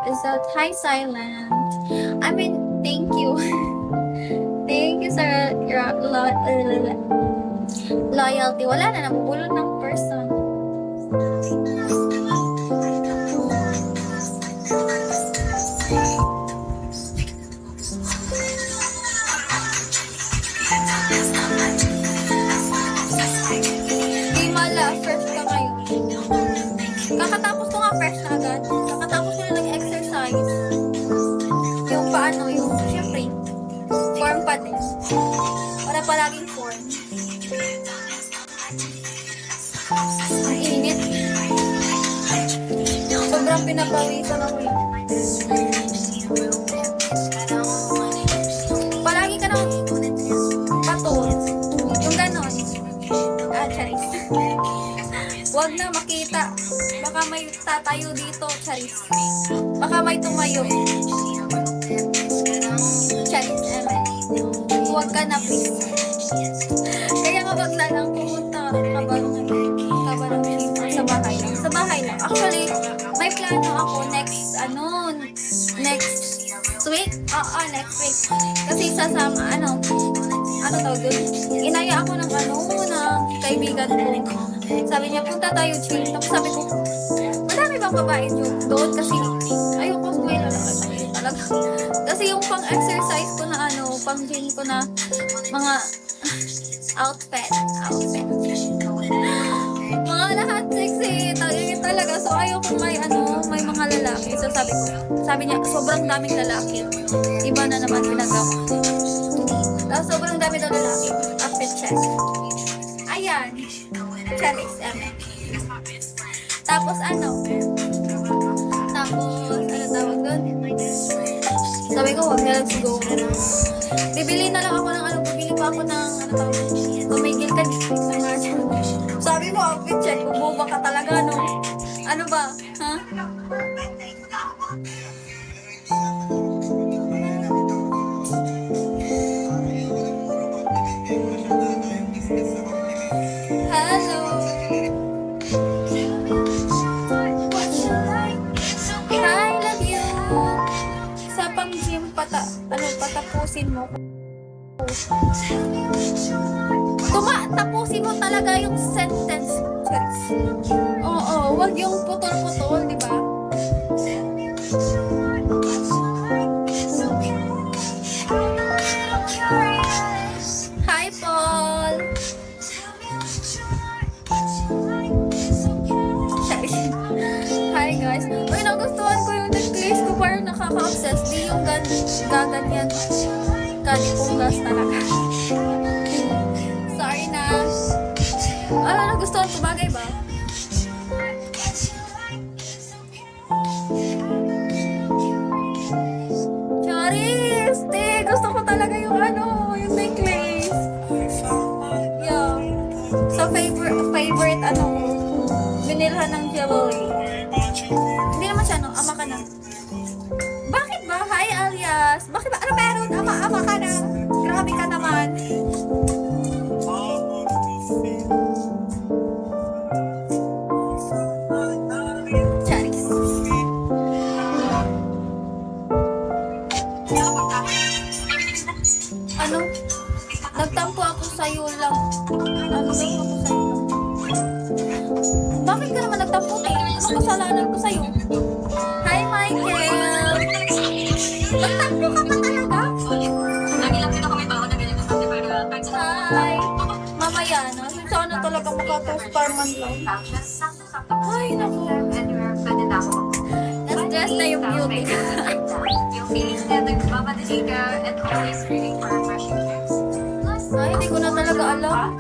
is that hi silent. I mean, thank you. Thank you sa loyalty. Wala na, nabubulol ng person. Di mala, fresh ka ngayon. Kakatapos ko nga fresh na agad. Kakatapos ko na nag-exercise. Yung paano, yung syempre, form pa din. Para palaging form. Ang init. Sobrang pinapawisan ako eh. Palagi ka nang patul. Yung ganon. Charis. Huwag na makita. Baka may tatayo dito, Charis. Baka may tumayo. Charis, amen. Huwag ka na, please. Kaya nga wag na lang pumunta kabarong sa bahay lang. Sa bahay lang. Actually, may plano ako next week. Next week. Kasi sasama, ano tawag yun? Inaya ako ng kaibigan ko. Sabi niya, punta tayo chill. Tapos sabi ko, madami bang babae doon? Kasi ayoko may lalaki talaga. Kasi yung pang-exercise ko na pang-gym ko na mga outfit. Mga lahat sexy. Talaga. So ayoko may mga lalaki. So sabi niya, sobrang daming lalaki. Iba na naman ginagawa. Tapos sobrang dami daw lalaki. Outfit check. Ayan. Charis, amen. Tapos tawag doon? Sabi ko, wag na lang siguro. Bibili na lang ako bibili pa ako ng, tumigil ka. Sabi mo, outfit check, bububa ka talaga, no? Ano ba? Ha? Hello! Hi, love you! Sa pang-gym, patapusin mo. Tapusin mo talaga yung sentence. Oo, wag yung putol-putol, di ba? Hi, Paul! Hi, guys. Uy, nagustuhan ko yung necklace ko. Parang nakaka-obsess. Di yung gaganyan. Kalipungas talaga. Sorry na. Nagustuhan ko. Bagay ba? Charis! Gusto ko talaga yung necklace. Yeah. Sa favorite binilhan ng jewelry. Hindi naman siya, ama ka na. Bakit ba? Hi, alias. Bakit ba? Ano meron? Ama ka na. Grabe ka naman. Charis. Nagtampo ako sa'yo lang. Ako sa'yo lang. Bakit ka naman nagtampo eh? Anong kasalanan ko sa'yo? Hi, Michael! Nagtampo ka pa talaga? Hi! Mamaya na. Sana talaga makatostar man lang. Ay, naku. Na-stress na yung beauty. Ay, hindi ko na talaga alam.